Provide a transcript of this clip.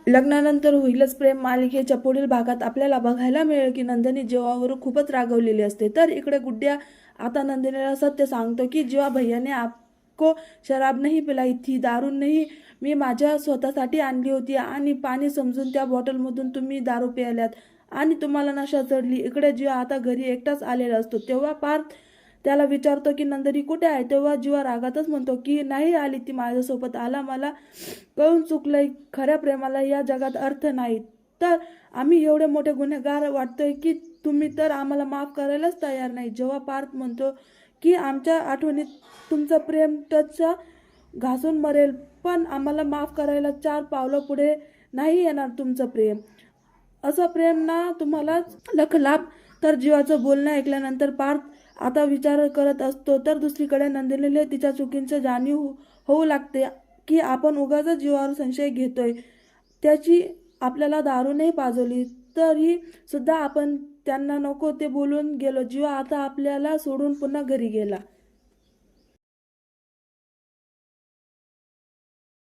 लग्नानंतर होईलच प्रेम मालिकेच्या पुढील भागात आपल्याला बघायला मिळेल की नंदिनी जीवावर खूपच रागवलेली असते। तर इकडे गुड्डिया आता नंदिनीला सत्य सांगतो की जीवा भैयाने आपको शराब नहीं पिलाई थी, दारू नहीं, मी माझ्या स्वतःसाठी आणली होती आणि पाणी समजून त्या बॉटलमधून तुम्ही दारू प्यायल्यात आणि तुम्हाला नशा चढली। इकडे जीवा आता घरी एकटाच आलेला असतो तेव्हा पार्थ त्याला विचारतो की नंदिनी कुठे आहे। तेव्हा जीवा रागातच म्हणतो की नाही आली ती माझ्यासोबत, आला मला कळून चुकलंय, खऱ्या प्रेमाला या जगात अर्थ नाही। तर आम्ही एवढे मोठे गुन्हेगार वाटतोय की तुम्ही तर आम्हाला माफ करायलाच तयार नाही। जेव्हा पार्थ म्हणतो की आमच्या आठवणीत तुमचं प्रेम टचचा घासून मरेल पण आम्हाला माफ करायला 4 पावलं पुढे नाही येणार तुमचं प्रेम, असं प्रेम ना तुम्हाला लख लाभ। तर जीवाचं बोलणं ऐकल्यानंतर पार्थ आता विचार करत असतो तर दुसरीकडे नंदिनीला तिच्या चुकींचं जाणीव होऊ लागते की आपण उगाच जीवावर संशय घेतोय, त्याची आपल्याला दारू नाही पाजवली तरी सुद्धा आपण त्यांना नको ते बोलून गेलो। जीवा आता आपल्याला सोडून पुन्हा घरी गेला।